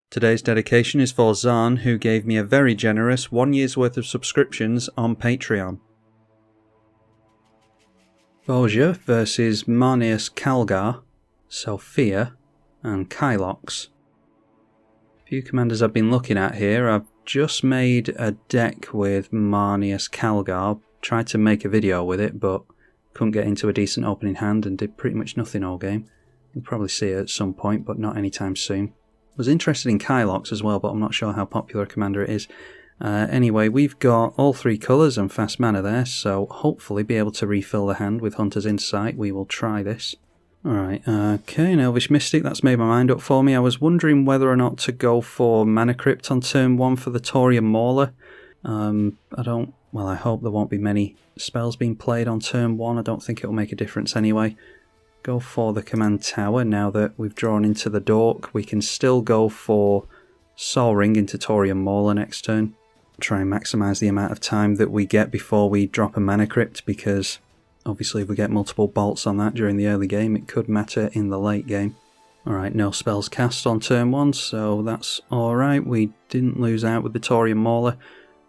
Today's dedication is for Zahn, who gave me a very generous 1 year's worth of subscriptions on Patreon. Voja versus Marenus Calgar, Sophia, and Kylox. A few commanders I've been looking at here. I've just made a deck with Marenus Calgar, tried to make a video with it, but couldn't get into a decent opening hand and did pretty much nothing all game. You'll probably see it at some point, but not anytime soon. Was interested in Kylox as well, but I'm not sure how popular a commander it is. Anyway, we've got all three colours and fast mana there, so hopefully be able to refill the hand with Hunter's Insight. We will try this. Alright, okay, an Elvish Mystic, that's made my mind up for me. I was wondering whether or not to go for Mana Crypt on turn 1 for the Thorium Mauler. I hope there won't be many spells being played on turn 1. I don't think it'll make a difference anyway. Go for the Command Tower now that we've drawn into the Dork. We can still go for Sol Ring into Thorium Mauler next turn. Try and maximise the amount of time that we get before we drop a Mana Crypt, because obviously if we get multiple bolts on that during the early game, it could matter in the late game. Alright, no spells cast on turn 1, so that's alright. We didn't lose out with the Thorium Mauler.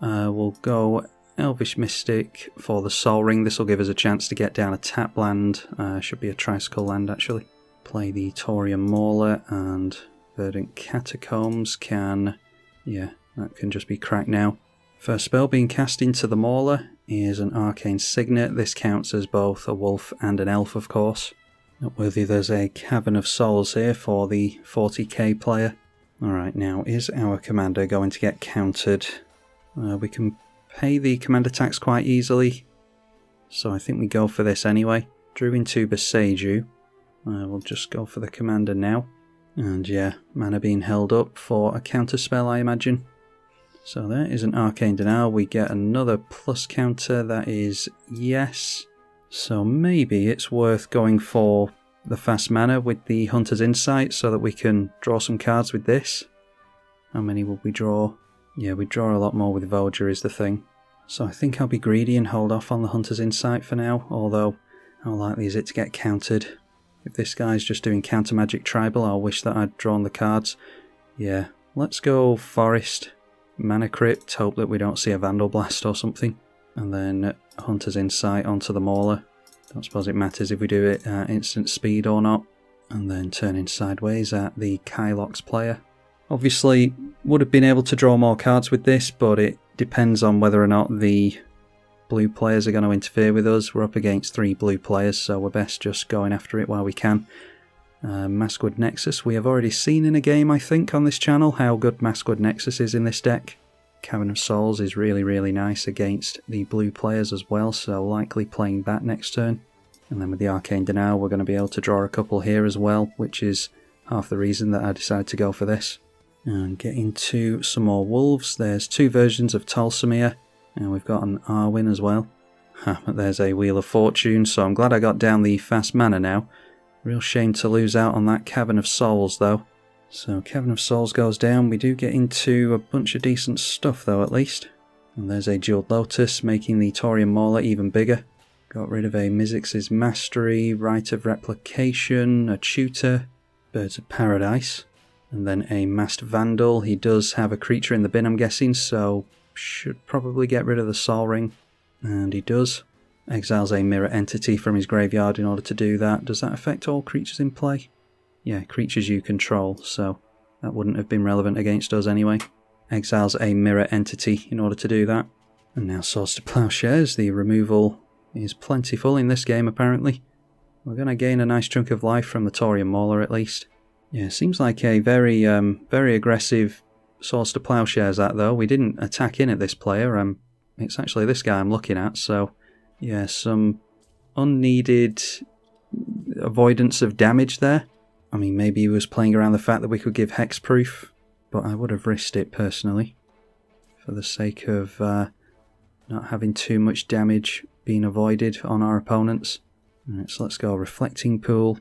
We'll go Elvish Mystic for the Sol Ring. This will give us a chance to get down a tap land. Should be a Tricycle land actually. Play the Thorium Mauler, and Verdant Catacombs can... yeah, that can just be cracked now. First spell being cast into the Mauler is an Arcane Signet. This counts as both a wolf and an elf, of course. Noteworthy there's a Cavern of Souls here for the 40k player. Alright, now is our commander going to get countered? We can pay the command attacks quite easily, so I think we go for this anyway. Drew into Beseiju. We'll just go for the commander now. And yeah, mana being held up for a counter spell, I imagine. So there is an Arcane Denial. We get another plus counter, that is yes. So maybe it's worth going for the fast mana with the Hunter's Insight so that we can draw some cards with this. How many will we draw? Yeah, we draw a lot more with Voja is the thing. So I think I'll be greedy and hold off on the Hunter's Insight for now, although how likely is it to get countered? If this guy's just doing counter magic tribal, I'll wish that I'd drawn the cards. Yeah, let's go Forest, Mana Crypt, hope that we don't see a Vandal Blast or something. And then Hunter's Insight onto the Mauler. Don't suppose it matters if we do it at instant speed or not. And then turning sideways at the Kylox player. Obviously, would have been able to draw more cards with this, but it depends on whether or not the blue players are going to interfere with us. We're up against 3 blue players, so we're best just going after it while we can. Maskwood Nexus, we have already seen in a game, I think, on this channel, how good Maskwood Nexus is in this deck. Cavern of Souls is really, really nice against the blue players as well, so likely playing that next turn. And then with the Arcane Denial, we're going to be able to draw a couple here as well, which is half the reason that I decided to go for this. And get into some more wolves. There's 2 versions of Tolsimir, and we've got an Arwen as well. But there's a Wheel of Fortune, so I'm glad I got down the fast mana now. Real shame to lose out on that Cavern of Souls though. So Cavern of Souls goes down. We do get into a bunch of decent stuff though, at least. And there's a Jeweled Lotus, making the Thorium Mauler even bigger. Got rid of a Mizzix's Mastery, Rite of Replication, a Tutor, Birds of Paradise. And then a Masked Vandal. He does have a creature in the bin, I'm guessing, so should probably get rid of the Sol Ring. And he does. Exiles a Mirror Entity from his graveyard in order to do that. Does that affect all creatures in play? Yeah, creatures you control, so that wouldn't have been relevant against us anyway. Exiles a Mirror Entity in order to do that. And now Swords to Plowshares. The removal is plentiful in this game, apparently. We're going to gain a nice chunk of life from the Thorium Mauler, at least. Yeah, seems like a very aggressive Swords to Plowshares that though. We didn't attack in at this player. It's actually this guy I'm looking at, so yeah, some unneeded avoidance of damage there. I mean, maybe he was playing around the fact that we could give hexproof, but I would have risked it personally for the sake of not having too much damage being avoided on our opponents. Alright, so let's go Reflecting Pool.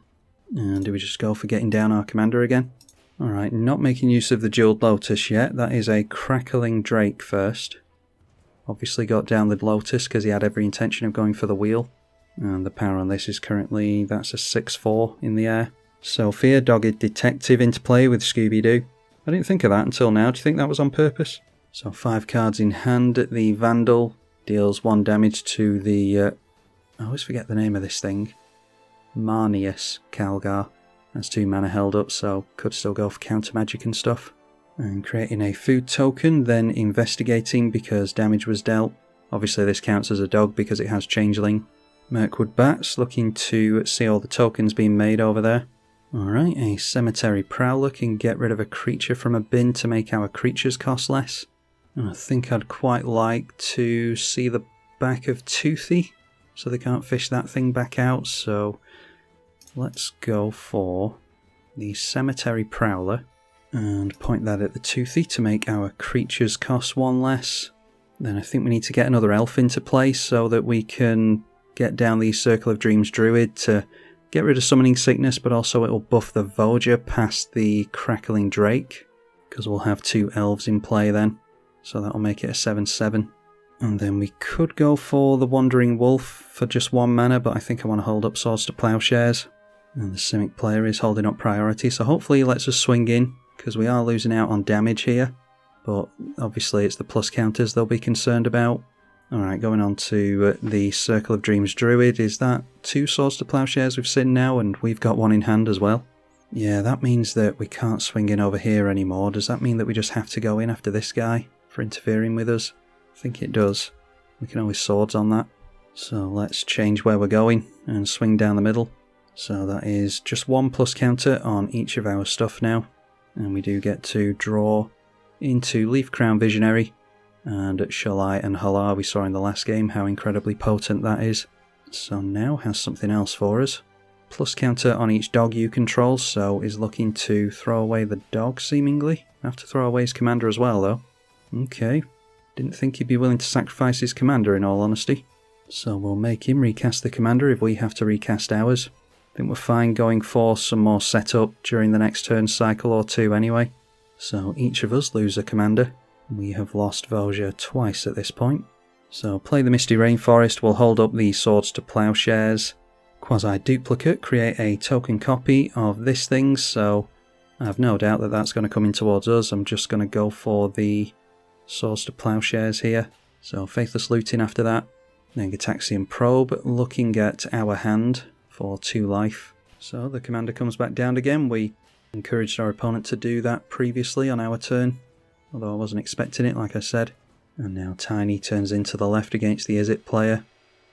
And do we just go for getting down our commander again? Alright, not making use of the Jeweled Lotus yet. That is a Crackling Drake first. Obviously got down the Lotus because he had every intention of going for the wheel. And the power on this is currently, that's a 6-4 in the air. Sophia, Dogged Detective into play with Scooby-Doo. I didn't think of that until now. Do you think that was on purpose? So 5 cards in hand. The Vandal deals 1 damage to the... I always forget the name of this thing. Marenus Calgar. That's 2 mana held up, so could still go for counter magic and stuff. And creating a food token, then investigating because damage was dealt. Obviously this counts as a dog because it has changeling. Mirkwood Bats, looking to see all the tokens being made over there. Alright, a Cemetery Prowler can get rid of a creature from a bin to make our creatures cost less. And I think I'd quite like to see the back of Toothy, so they can't fish that thing back out, so let's go for the Cemetery Prowler and point that at the Toothy to make our creatures cost 1 less. Then I think we need to get another elf into play so that we can get down the Circle of Dreams Druid to get rid of Summoning Sickness, but also it will buff the Voja past the Crackling Drake, because we'll have 2 elves in play then, so that'll make it a 7/7. And then we could go for the Wandering Wolf for just 1 mana, but I think I want to hold up Swords to Plowshares. And the Simic player is holding up priority, so hopefully he lets us swing in, because we are losing out on damage here. But obviously it's the plus counters they'll be concerned about. Alright, going on to the Circle of Dreams Druid. Is that 2 Swords to Plowshares we've seen now, and we've got 1 in hand as well? Yeah, that means that we can't swing in over here anymore. Does that mean that we just have to go in after this guy for interfering with us? I think it does. We can always swords on that. So let's change where we're going and swing down the middle. So that is just 1 plus counter on each of our stuff now. And we do get to draw into Leaf Crown Visionary. And Shalai and Halar we saw in the last game how incredibly potent that is. So now has something else for us. Plus counter on each dog you control, so is looking to throw away the dog seemingly. Have to throw away his commander as well though. Okay, didn't think he'd be willing to sacrifice his commander in all honesty. So we'll make him recast the commander if we have to recast ours. I think we're fine going for some more setup during the next turn cycle or 2 anyway. So each of us lose a commander. We have lost Voja twice at this point. So play the Misty Rainforest, we'll hold up the Swords to Plowshares. Quasi-duplicate, create a token copy of this thing, so I have no doubt that that's going to come in towards us. I'm just going to go for the Swords to Plowshares here. So Faithless Looting after that. Then Gitaxian Probe, looking at our hand for 2 life. So the commander comes back down again. We encouraged our opponent to do that previously on our turn, although I wasn't expecting it, like I said. And now Tiny turns into the left against the Izzet player,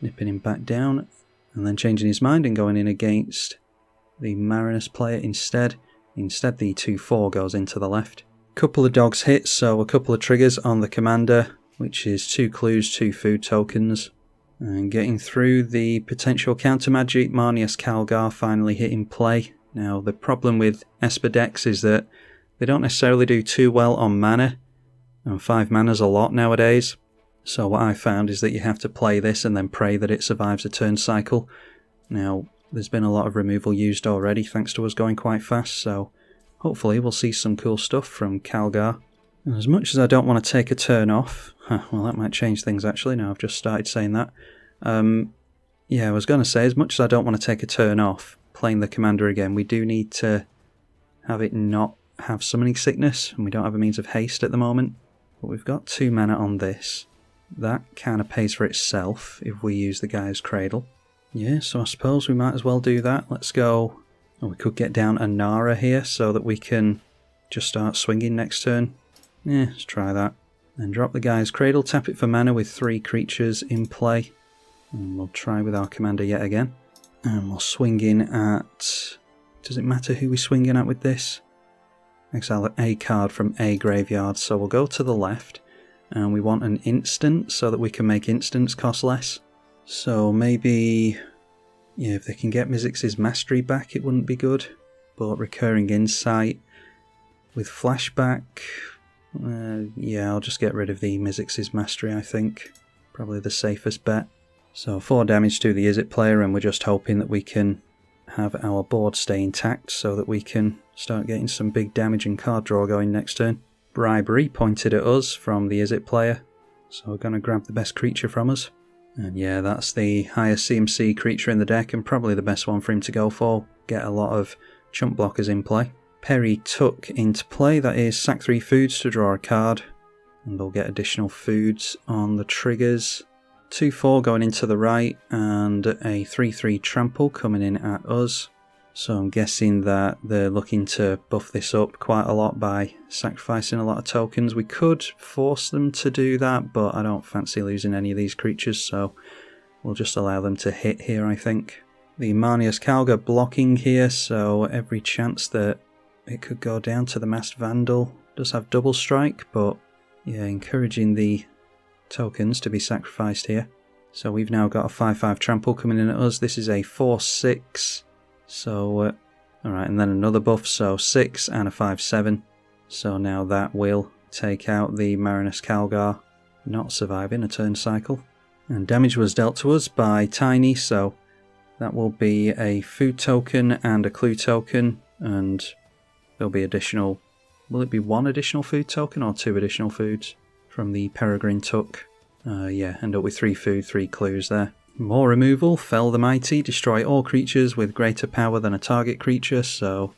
nipping him back down, and then changing his mind and going in against the Marinus player instead. Instead the 2/4 goes into the left. Couple of dogs hit, so a couple of triggers on the commander, which is 2 clues, 2 food tokens. And getting through the potential counter magic, Marenus Calgar finally hit in play. Now the problem with Esper decks is that they don't necessarily do too well on mana, and 5 mana's a lot nowadays. So what I found is that you have to play this and then pray that it survives a turn cycle. Now there's been a lot of removal used already thanks to us going quite fast, so hopefully we'll see some cool stuff from Calgar. And as much as I don't want to take a turn off, well that might change things actually, now I've just started saying that. Yeah, I was going to say, as much as I don't want to take a turn off playing the commander again, we do need to have it not have Summoning Sickness, and we don't have a means of haste at the moment. But we've got 2 mana on this. That kind of pays for itself if we use the Gaia's Cradle. Yeah, so I suppose we might as well do that. Let's go. Oh, we could get down a Nara here so that we can just start swinging next turn. Yeah, let's try that. Then drop the Gaia's Cradle, tap it for mana with 3 creatures in play. And we'll try with our commander yet again. And we'll swing in at... Does it matter who we swing in at with this? Exile a card from a graveyard, so we'll go to the left. And we want an instant so that we can make instants cost less. So maybe... Yeah, if they can get Mizzix's Mastery back it wouldn't be good. But Recurring Insight with Flashback... yeah, I'll just get rid of the Mizzix's Mastery, I think. Probably the safest bet. So 4 damage to the Izzet player, and we're just hoping that we can have our board stay intact so that we can start getting some big damage and card draw going next turn. Bribery pointed at us from the Izzet player, so we're going to grab the best creature from us. And yeah, that's the highest CMC creature in the deck, and probably the best one for him to go for. Get a lot of chump blockers in play. Perry Tuck into play. That is sack 3 foods to draw a card, and they'll get additional foods on the triggers. 2/4 going into the right, and a 3/3 trample coming in at us. So I'm guessing that they're looking to buff this up quite a lot by sacrificing a lot of tokens. We could force them to do that, but I don't fancy losing any of these creatures, so we'll just allow them to hit here, I think. The Marenus Calgar blocking here, so every chance that it could go down to the Masked Vandal. Does have double strike, but yeah, encouraging the tokens to be sacrificed here. So we've now got a 5/5 trample coming in at us. This is a 4/6. So, alright, and then another buff, so 6 and a 5/7. So now that will take out the Marenus Calgar, not surviving a turn cycle. And damage was dealt to us by Tiny, so that will be a food token and a clue token, and there'll be additional... Will it be 1 additional food token or 2 additional foods from the Peregrine Tuck? Yeah, end up with 3 food, 3 clues there. More removal, Fell the Mighty, destroy all creatures with greater power than a target creature, so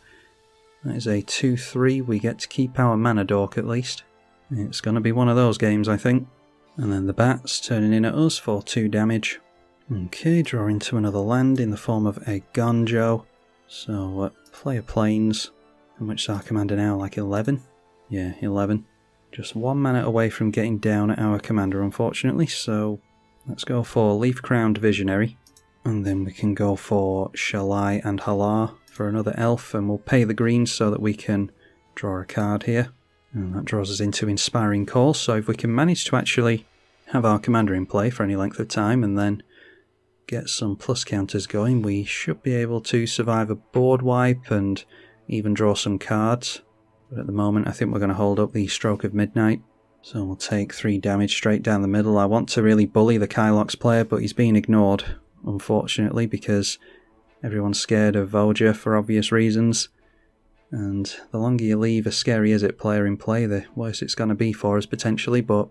that is a 2/3, we get to keep our mana dork at least. It's going to be one of those games, I think. And then the bats turning in at us for 2 damage. Okay, draw into another land in the form of a Gonjo, so play a plains. How much is our commander now, like 11? Yeah, 11. Just 1 mana away from getting down at our commander, unfortunately, so let's go for Leaf Crowned Visionary, and then we can go for Shalai and Halar for another elf, and we'll pay the greens so that we can draw a card here. And that draws us into Inspiring Call, so if we can manage to actually have our commander in play for any length of time and then get some plus counters going, we should be able to survive a board wipe and even draw some cards. But at the moment I think we're going to hold up the Stroke of Midnight. So we'll take 3 damage straight down the middle. I want to really bully the Kylox player, but he's being ignored, unfortunately, because everyone's scared of Voja for obvious reasons. And the longer you leave a Scary Is It player in play, the worse it's going to be for us potentially, but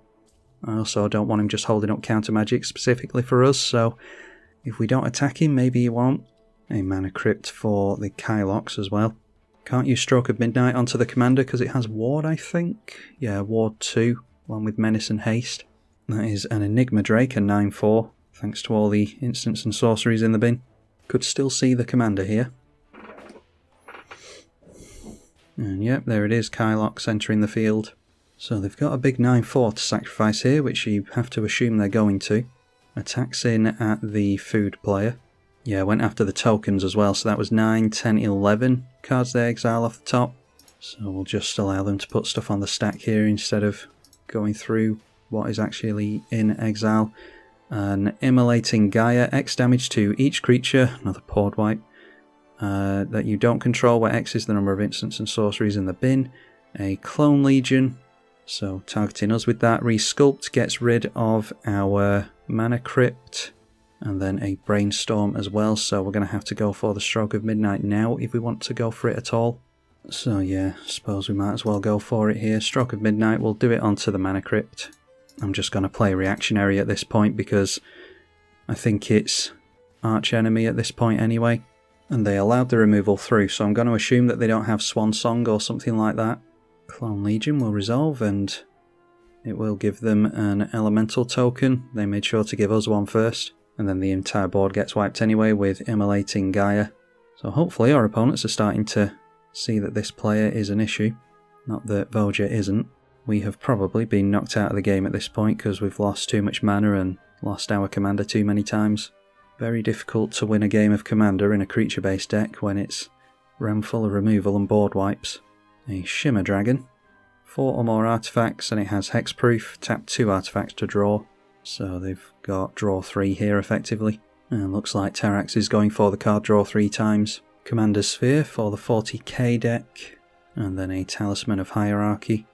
I also don't want him just holding up counter magic specifically for us, so if we don't attack him, maybe he won't. A Mana Crypt for the Kylox as well. Can't use Stroke of Midnight onto the commander because it has Ward, I think. Yeah, Ward 2, along with Menace and Haste. That is an Enigma Drake, a 9/4, thanks to all the instants and sorceries in the bin. Could still see the commander here. And yep, there it is, Kylox entering the field. So they've got a big 9/4 to sacrifice here, which you have to assume they're going to. Attacks in at the food player. Yeah, went after the tokens as well, so that was 9, 10, 11 cards they exile off the top. So we'll just allow them to put stuff on the stack here instead of going through what is actually in exile. An Immolating Gaia, X damage to each creature, another board wipe, that you don't control, where X is the number of instants and sorceries in the bin. A Clone Legion, so targeting us with that. Resculpt gets rid of our Mana Crypt. And then a Brainstorm as well, so we're going to have to go for the Stroke of Midnight now if we want to go for it at all. So yeah, suppose we might as well go for it here. Stroke of Midnight, we'll do it onto the Mana Crypt. I'm just going to play Reactionary at this point because I think it's Arch Enemy at this point anyway. And they allowed the removal through, so I'm going to assume that they don't have Swan Song or something like that. Clone Legion will resolve and it will give them an Elemental token. They made sure to give us one first. And then the entire board gets wiped anyway with Immolating Gaia. So hopefully our opponents are starting to see that this player is an issue. Not that Voja isn't. We have probably been knocked out of the game at this point because we've lost too much mana and lost our commander too many times. Very difficult to win a game of commander in a creature-based deck when it's ram full of removal and board wipes. A Shimmer Dragon. 4 or more artifacts and it has hexproof. Tap 2 artifacts to draw. So they've got draw 3 here effectively. And looks like Tarax is going for the card draw 3 times. Commander's Sphere for the 40k deck. And then a Talisman of Hierarchy.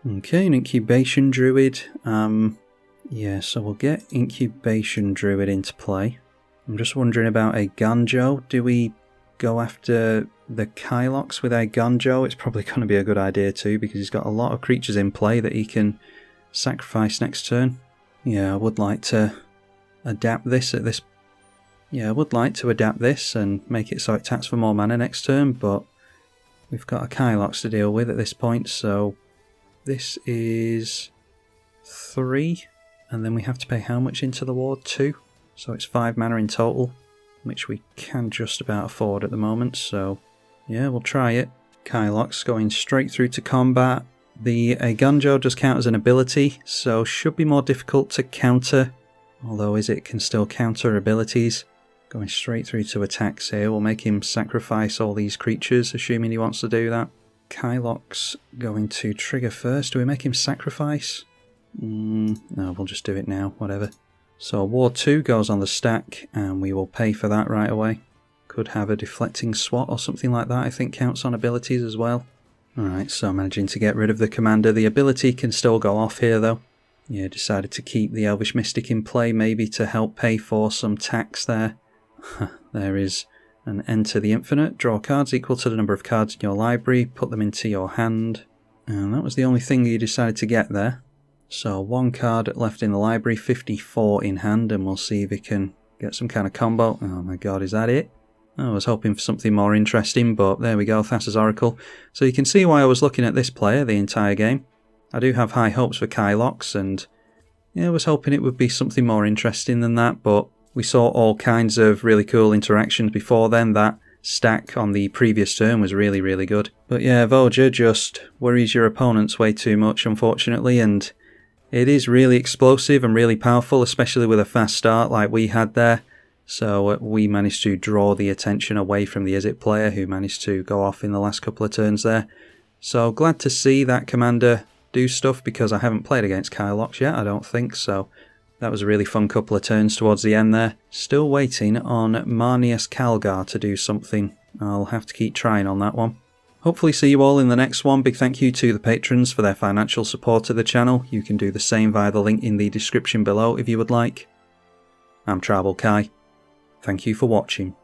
Okay, an Incubation Druid. Yeah, so we'll get Incubation Druid into play. I'm just wondering about a Gonjo. Do we go after the Kylox with a Gonjo? It's probably going to be a good idea too because he's got a lot of creatures in play that he can sacrifice next turn. Yeah, I would like to adapt this at this... Yeah, I would like to adapt this and make it so it taps for more mana next turn, but We've got a Kylox to deal with at this point, so this is 3, and then we have to pay how much into the ward? 2, so it's 5 mana in total, which we can just about afford at the moment, so yeah, we'll try it. Kylox going straight through to combat. The Gunjo does count as an ability, so should be more difficult to counter, although it can still counter abilities. Going straight through to attacks here, we'll make him sacrifice all these creatures, assuming he wants to do that. Kylox going to trigger first. Do we make him sacrifice? No, we'll just do it now, whatever. So Ward 2 goes on the stack, and we will pay for that right away. Could have a deflecting swat or something like that, I think counts on abilities as well. Alright, so managing to get rid of the commander. The ability can still go off here though. Yeah, decided to keep the Elvish Mystic in play, maybe to help pay for some tax there. There is an Enter the Infinite. Draw cards equal to the number of cards in your library, put them into your hand. And that was the only thing you decided to get there. So 1 card left in the library, 54 in hand, and we'll see if we can get some kind of combo. Oh my god, is that it? I was hoping for something more interesting, but there we go, Thassa's Oracle. So you can see why I was looking at this player the entire game. I do have high hopes for Kylox, and yeah, I was hoping it would be something more interesting than that, but we saw all kinds of really cool interactions before then. That stack on the previous turn was really, really good. But yeah, Voja just worries your opponents way too much, unfortunately, and it is really explosive and really powerful, especially with a fast start like we had there. So we managed to draw the attention away from the Izzet player, who managed to go off in the last couple of turns there. So glad to see that commander do stuff, because I haven't played against Kylox yet, I don't think, so that was a really fun couple of turns towards the end there. Still waiting on Marenus Calgar to do something. I'll have to keep trying on that one. Hopefully see you all in the next one. Big thank you to the patrons for their financial support of the channel. You can do the same via the link in the description below if you would like. I'm tribalkai. Thank you for watching.